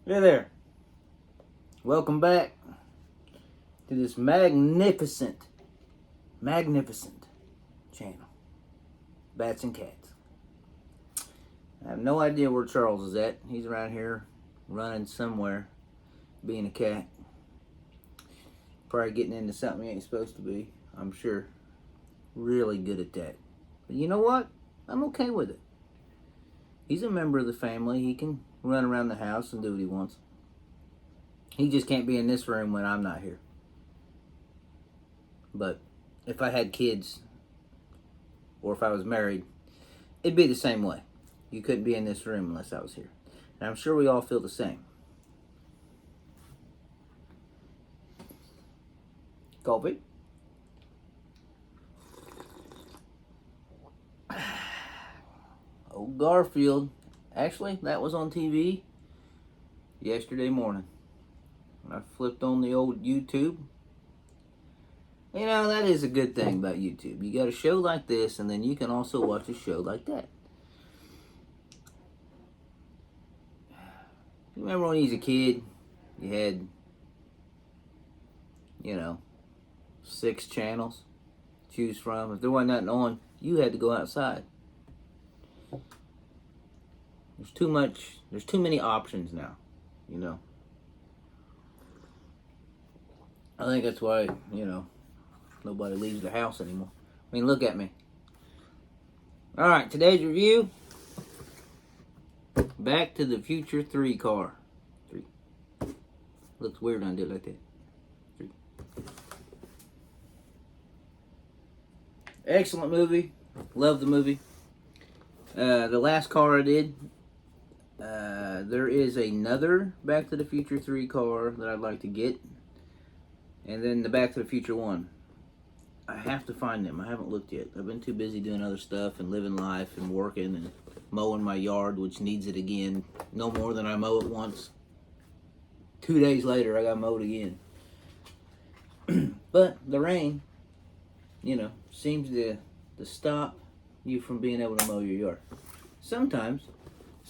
Hey there. Welcome back to this magnificent channel. Bats and Cats. I have no idea where Charles is at. He's around here running somewhere, being a cat. Probably getting into something he ain't supposed to be, I'm sure. Really good at that. But you know what? I'm okay with it. He's a member of the family. He can run around the house and do what he wants. He just can't be in this room when I'm not here. But if I had kids, or if I was married, it'd be the same way. You couldn't be in this room unless I was here. And I'm sure we all feel the same. Coffee. Old Garfield. Actually, that was on TV yesterday morning. I flipped on the old YouTube. You know, that is a good thing about YouTube. You got a show like this, and then you can also watch a show like that. You remember when you was a kid, you had, 6 channels to choose from. If there wasn't nothing on, you had to go outside. There's too many options now, I think that's why, nobody leaves the house anymore. I mean, look at me. Alright, today's review. Back to the Future 3 car. 3. Looks weird when I do it like that. 3. Excellent movie. Love the movie. The last car I did, there is another Back to the Future 3 car that I'd like to get. And then the Back to the Future 1. I have to find them. I haven't looked yet. I've been too busy doing other stuff and living life and working and mowing my yard, which needs it again. No more than I mow it once. 2 days later, I got mowed again. But the rain, seems to stop you from being able to mow your yard. Sometimes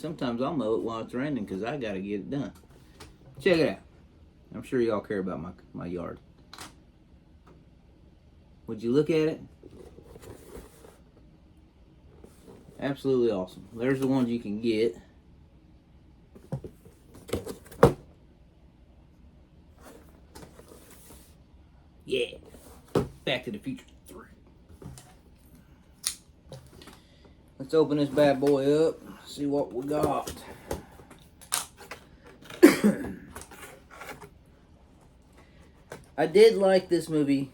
I'll mow it while it's raining because I got to get it done. Check it out. I'm sure y'all care about my yard. Would you look at it? Absolutely awesome. There's the ones you can get. Yeah. Back to the Future 3. Let's open this bad boy up. See what we got. I did like this movie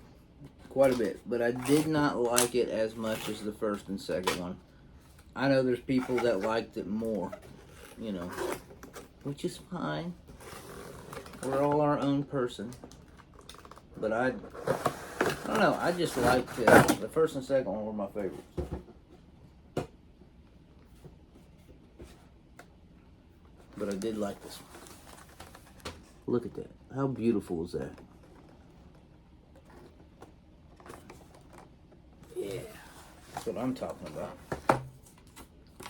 quite a bit, but I did not like it as much as the first and second one. I know there's people that liked it more, which is fine. We're all our own person. But I don't know, I just liked the first and second one were my favorites. But I did like this one. Look at that. How beautiful is that? Yeah, that's what I'm talking about.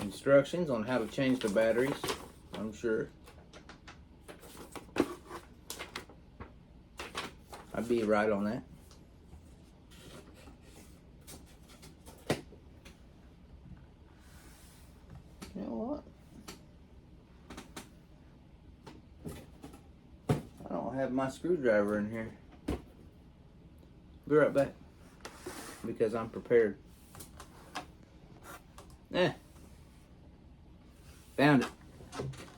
Instructions on how to change the batteries, I'm sure. I'd be right on that. You know what? I don't have my screwdriver in here. Be right back. Because I'm prepared. Found it.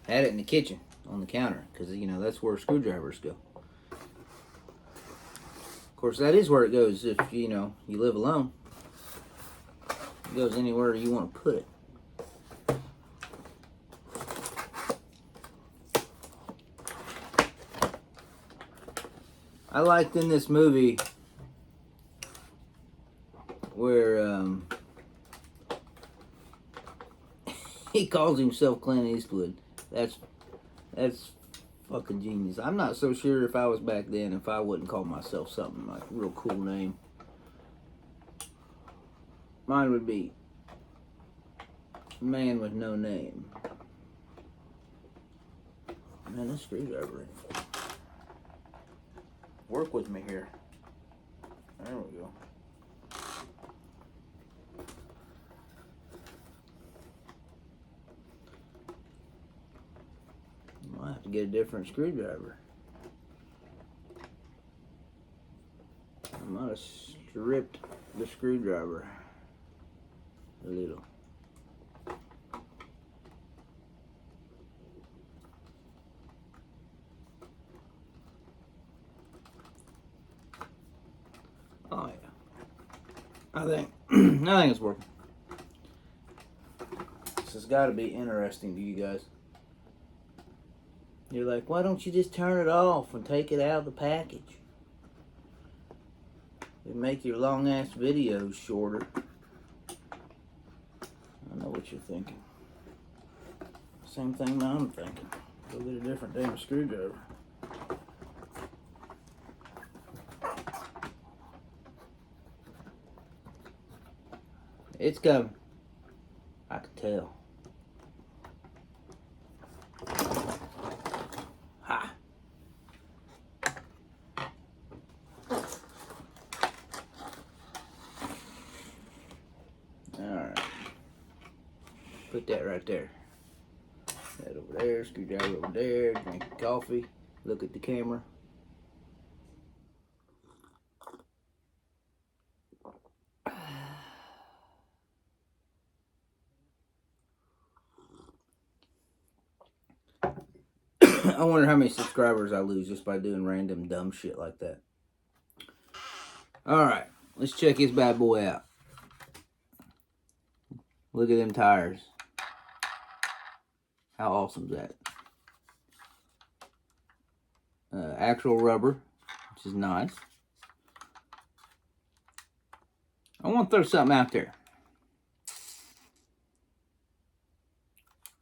Had it in the kitchen on the counter because that's where screwdrivers go. Of course, that is where it goes if you live alone. It goes anywhere you want to put it. I liked in this movie where he calls himself Clint Eastwood. That's fucking genius. I'm not so sure if I was back then if I wouldn't call myself something like a real cool name. Mine would be Man with No Name. Man, this screwdriver ain't. Work with me here. There we go. Might have to get a different screwdriver. I might have stripped the screwdriver a little. Oh yeah, I think I think it's working. This has got to be interesting to you guys. You're like, why don't you just turn it off and take it out of the package? It'd make your long ass videos shorter. I know what you're thinking. Same thing that I'm thinking. Go get a different damn screwdriver. It's coming. I can tell. Ha! Alright. Put that right there. That over there, screwdriver over there, drink coffee, look at the camera. I wonder how many subscribers I lose just by doing random dumb shit like that. Alright, let's check this bad boy out. Look at them tires. How awesome is that? Actual rubber, which is nice. I want to throw something out there.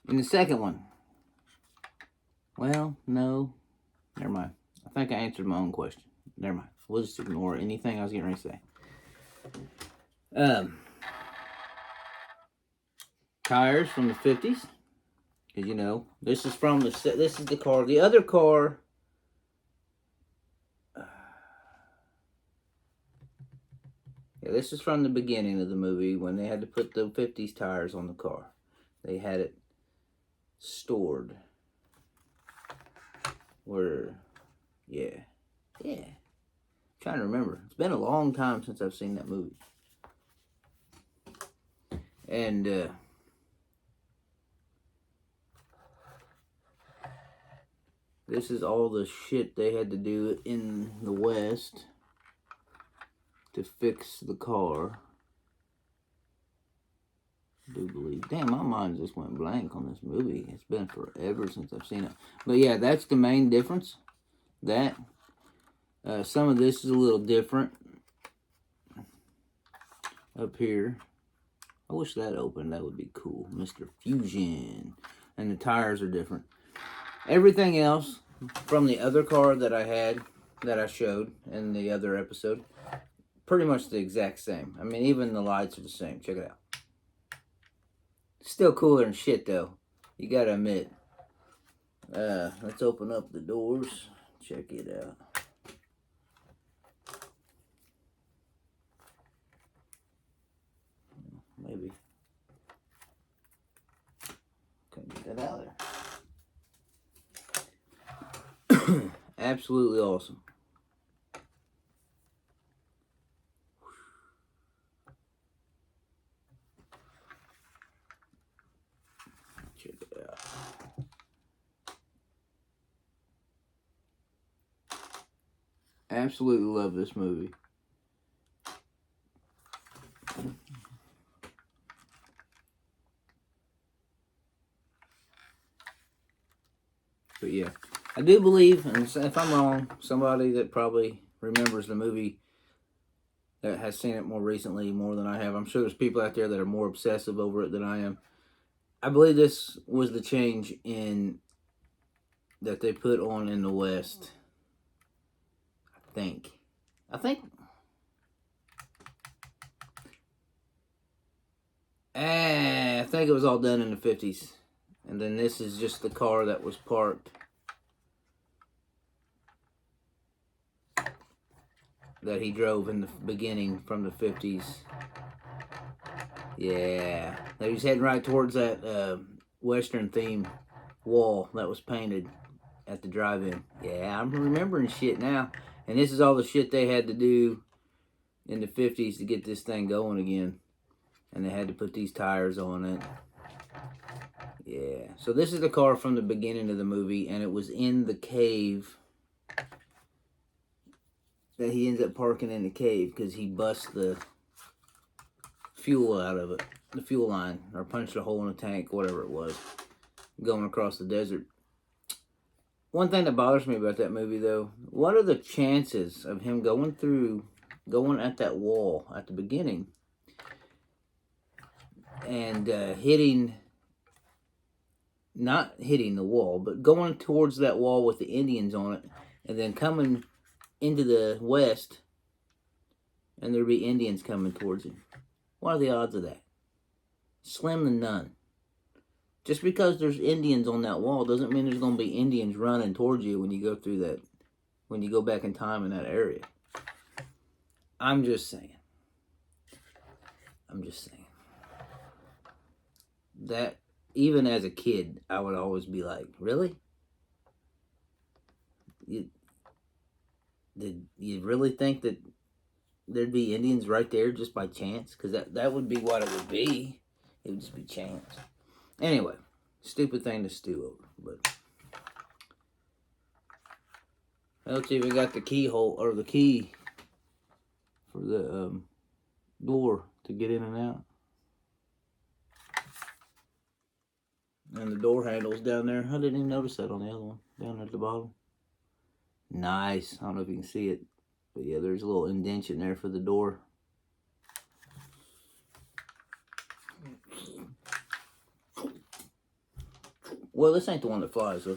In the second one, well, no, never mind. I think I answered my own question. Never mind. We'll just ignore anything I was getting ready to say. Tires from the 50s. Because, you know, this is from this is the car. The other car, yeah, this is from the beginning of the movie when they had to put the 50s tires on the car. They had it stored. Where, yeah. I'm trying to remember. It's been a long time since I've seen that movie. And, this is all the shit they had to do in the West to fix the car. I do believe. Damn, my mind just went blank on this movie. It's been forever since I've seen it. But yeah, that's the main difference. That. Some of this is a little different. Up here. I wish that opened. That would be cool. Mr. Fusion. And the tires are different. Everything else from the other car that I had, that I showed in the other episode, pretty much the exact same. I mean, even the lights are the same. Check it out. Still cooler than shit, though. You gotta admit. Let's open up the doors. Check it out. Maybe. Couldn't get that out of there. Absolutely awesome. Check it out. Absolutely love this movie. But yeah, I do believe, and if I'm wrong, somebody that probably remembers the movie that has seen it more recently, more than I have. I'm sure there's people out there that are more obsessive over it than I am. I believe this was the change in that they put on in the West. I think it was all done in the 50s. And then this is just the car that was parked that he drove in the beginning from the 50s. Yeah. Now he's heading right towards that Western theme wall that was painted at the drive-in. Yeah, I'm remembering shit now. And this is all the shit they had to do in the 50s to get this thing going again. And they had to put these tires on it. Yeah. So this is the car from the beginning of the movie, and it was in the cave that he ends up parking in the cave because he busts the fuel out of it, the fuel line, or punched a hole in the tank, whatever it was, going across the desert. One thing that bothers me about that movie, though, what are the chances of him going at that wall at the beginning and not hitting the wall, but going towards that wall with the Indians on it, and then coming into the west, and there'd be Indians coming towards him? What are the odds of that? Slim to none. Just because there's Indians on that wall doesn't mean there's going to be Indians running towards you when you go through that, when you go back in time in that area. I'm just saying. That, even as a kid, I would always be like, really? Did you really think that there'd be Indians right there just by chance? Because that would be what it would be. It would just be chance. Anyway, stupid thing to stew over. But let's even got the keyhole, or the key for the door to get in and out. And the door handle's down there. I didn't even notice that on the other one. Down at the bottom. Nice. I don't know if you can see it. But yeah, there's a little indentation there for the door. Well, this ain't the one that flies, though.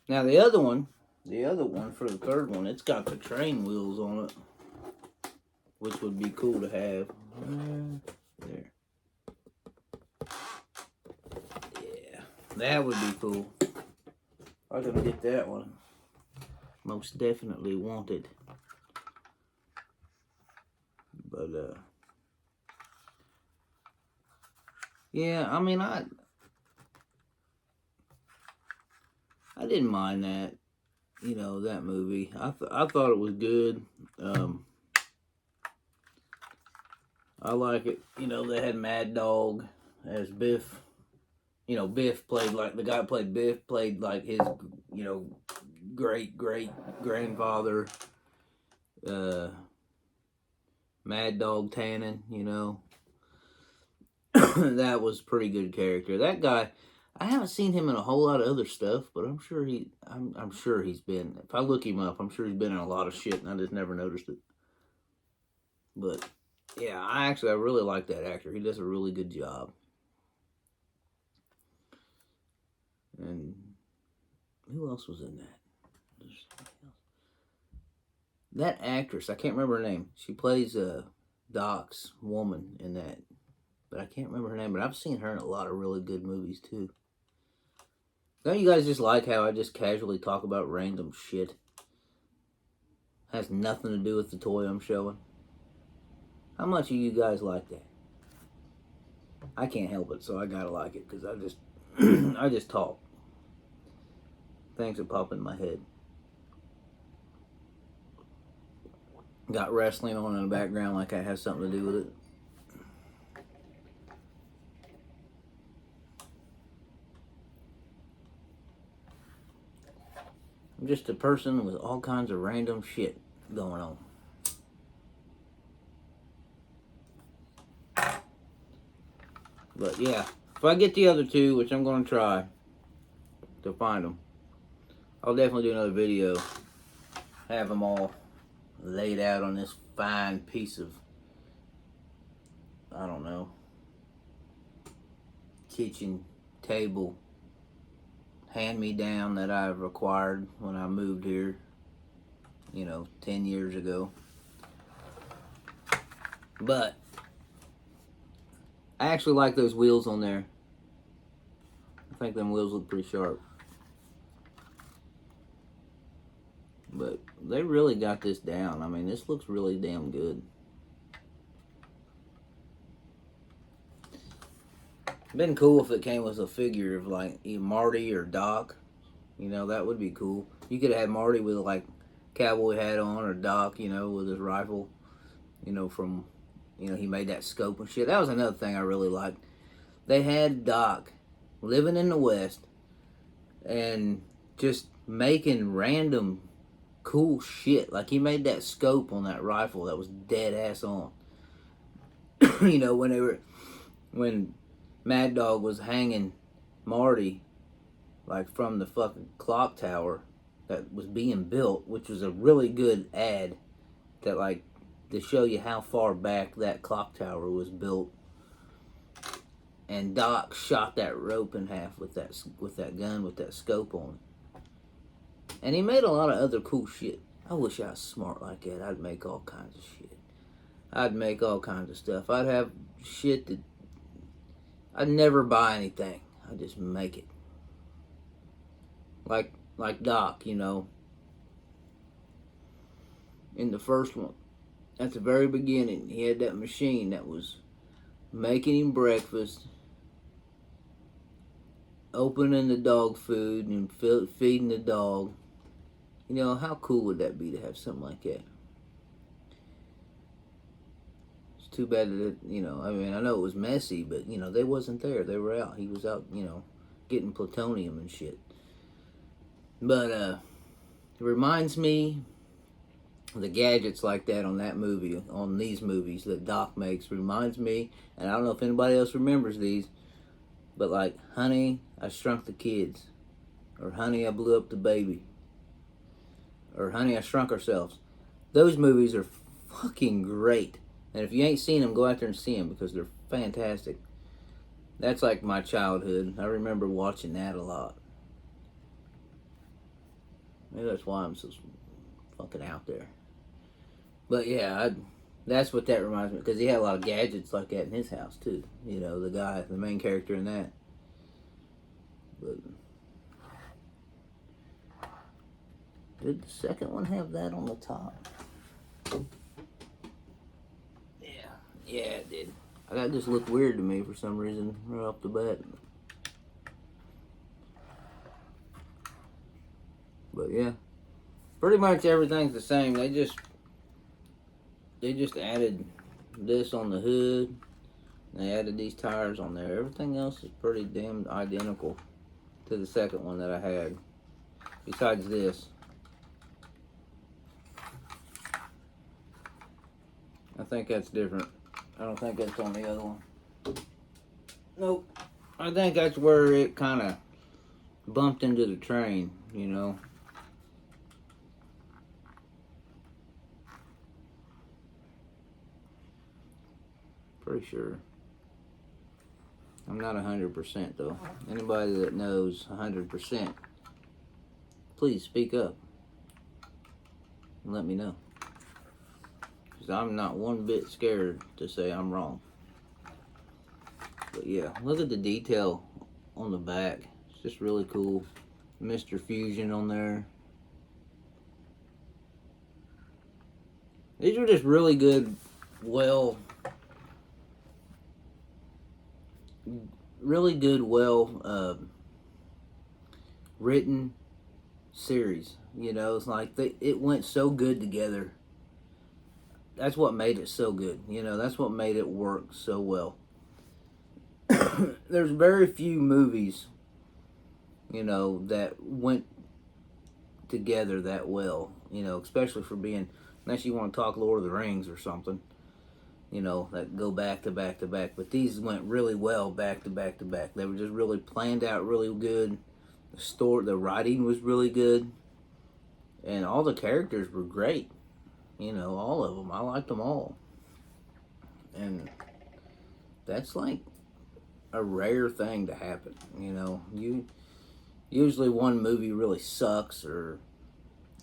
Now, the other one for the third one, it's got the train wheels on it, which would be cool to have. There. Yeah, that would be cool. I'm gonna get that one. Most definitely wanted. But, yeah, I mean, I didn't mind that, that movie. I thought it was good. I like it. They had Mad Dog as Biff. Biff played like, the guy who played Biff played like his, great grandfather. Mad Dog Tannen, that was pretty good character. That guy, I haven't seen him in a whole lot of other stuff, but I'm sure he's been, if I look him up, I'm sure he's been in a lot of shit and I just never noticed it. But yeah, I really like that actor. He does a really good job. And who else was in that? That actress, I can't remember her name. She plays Doc's woman in that. But I can't remember her name. But I've seen her in a lot of really good movies, too. Don't you guys just like how I just casually talk about random shit? Has nothing to do with the toy I'm showing. How much of you guys like that? I can't help it, so I gotta like it. Because I just talk. Things that pop in my head. Got wrestling on in the background like I have something to do with it. I'm just a person with all kinds of random shit going on. But yeah, if I get the other two, which I'm going to try to find them, I'll definitely do another video. Have them all laid out on this fine piece of, I don't know, kitchen table hand-me-down that I've acquired when I moved here, 10 years ago. But I actually like those wheels on there. I think them wheels look pretty sharp. But they really got this down. I mean, this looks really damn good. Been cool if it came with a figure of like either Marty or Doc. You know, that would be cool. You could have had Marty with like cowboy hat on, or Doc, you know, with his rifle. You know, from, you know, he made that scope and shit. That was another thing I really liked. They had Doc living in the West and just making random cool shit. Like he made that scope on that rifle that was dead ass on. You know, when Mad Dog was hanging Marty like from the fucking clock tower that was being built, which was a really good ad that like to show you how far back that clock tower was built. And Doc shot that rope in half with that gun with that scope on it. And he made a lot of other cool shit. I wish I was smart like that. I'd make all kinds of shit. I'd make all kinds of stuff. I'd have shit that I'd never buy anything. I'd just make it. Like Doc, you know. In the first one, at the very beginning, he had that machine that was making him breakfast, opening the dog food and feeding the dog. You know, how cool would that be to have something like that? It's too bad that, you know, I mean, I know it was messy, but, you know, they wasn't there. They were out. He was out, you know, getting plutonium and shit. But, it reminds me, the gadgets like that on that movie, on these movies that Doc makes, reminds me, and I don't know if anybody else remembers these, but like, Honey, I Shrunk the Kids, or Honey, I Blew Up the Baby, or Honey, I Shrunk Ourselves. Those movies are fucking great. And if you ain't seen them, go out there and see them because they're fantastic. That's like my childhood. I remember watching that a lot. Maybe that's why I'm so fucking out there. But yeah, that's what that reminds me, because he had a lot of gadgets like that in his house too. You know, the main character in that. But did the second one have that on the top? Yeah, it did. That just looked weird to me for some reason right off the bat. But yeah, pretty much everything's the same. They just added this on the hood. They added these tires on there. Everything else is pretty damn identical to the second one that I had. Besides this. I think that's different. I don't think that's on the other one. Nope. I think that's where it kind of bumped into the train, you know. Pretty sure. I'm not 100% though. Anybody that knows 100%, please speak up and let me know. Because I'm not one bit scared to say I'm wrong. But yeah, look at the detail on the back. It's just really cool. Mr. Fusion on there. These are just really good, well written series. You know, it's like it went so good together. That's what made it so good. You know, that's what made it work so well. There's very few movies, you know, that went together that well. You know, especially for being, unless you want to talk Lord of the Rings or something, you know, that go back to back to back. But these went really well back to back to back. They were just really planned out really good. The writing was really good. And all the characters were great. You know, all of them. I liked them all. And that's like a rare thing to happen. You know, usually one movie really sucks, or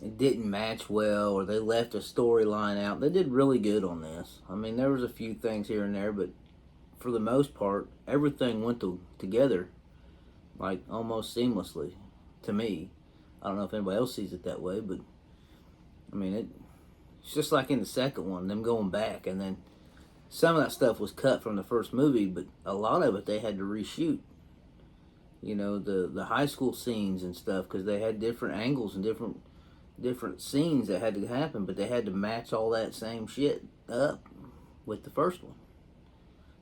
it didn't match well, or they left a storyline out. They did really good on this. I mean, there was a few things here and there, but for the most part, everything went together like almost seamlessly to me. I don't know if anybody else sees it that way, but I mean, it's just like in the second one, them going back, and then some of that stuff was cut from the first movie, but a lot of it they had to reshoot. You know, the high school scenes and stuff, because they had different angles and different scenes that had to happen, but they had to match all that same shit up with the first one.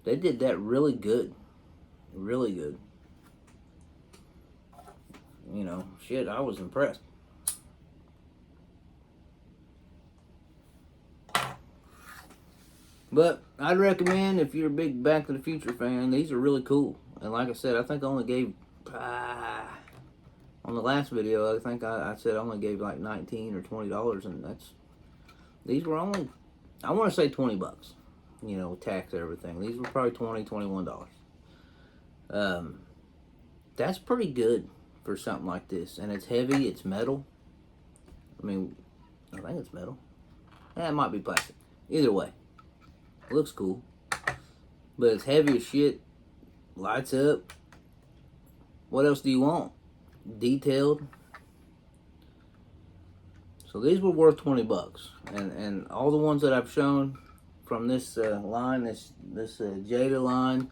They did that really good. Really good. You know, shit, I was impressed. But I'd recommend, if you're a big Back to the Future fan, these are really cool. And like I said, I think I only gave, on the last video, I think I said I only gave like $19 or $20, and these were only, I want to say 20 bucks. You know, tax everything. These were probably $20, $21. That's pretty good for something like this. And it's heavy, it's metal. I mean, I think it's metal. It might be plastic. Either way, it looks cool. But it's heavy as shit. Lights up. What else do you want? Detailed. So these were worth 20 bucks. And all the ones that I've shown from this line, this Jada line,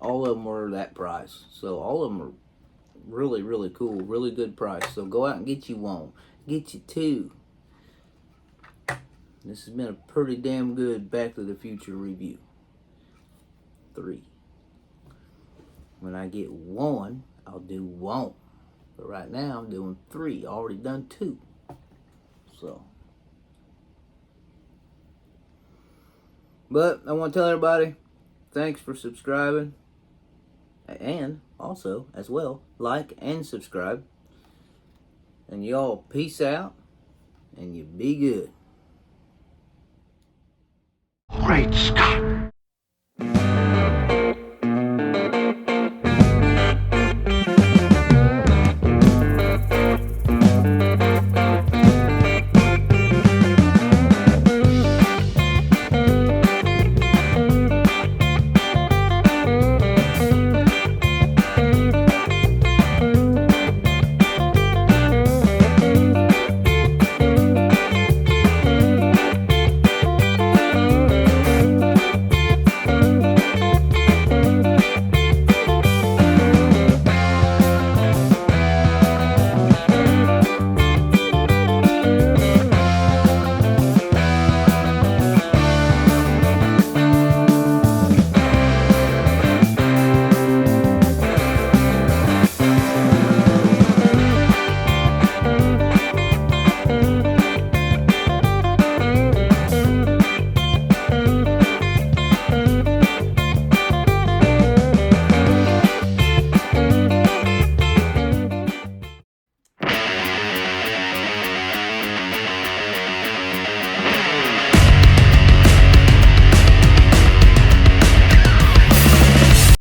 all of them were that price. So all of them are really, really cool. Really good price. So go out and get you one. Get you two. This has been a pretty damn good Back to the Future review. 3. When I get one, I'll do one. But right now, I'm doing 3. Already done 2. So. But I want to tell everybody, thanks for subscribing. And also, as well, like and subscribe. And y'all peace out. And you be good. Great Scott!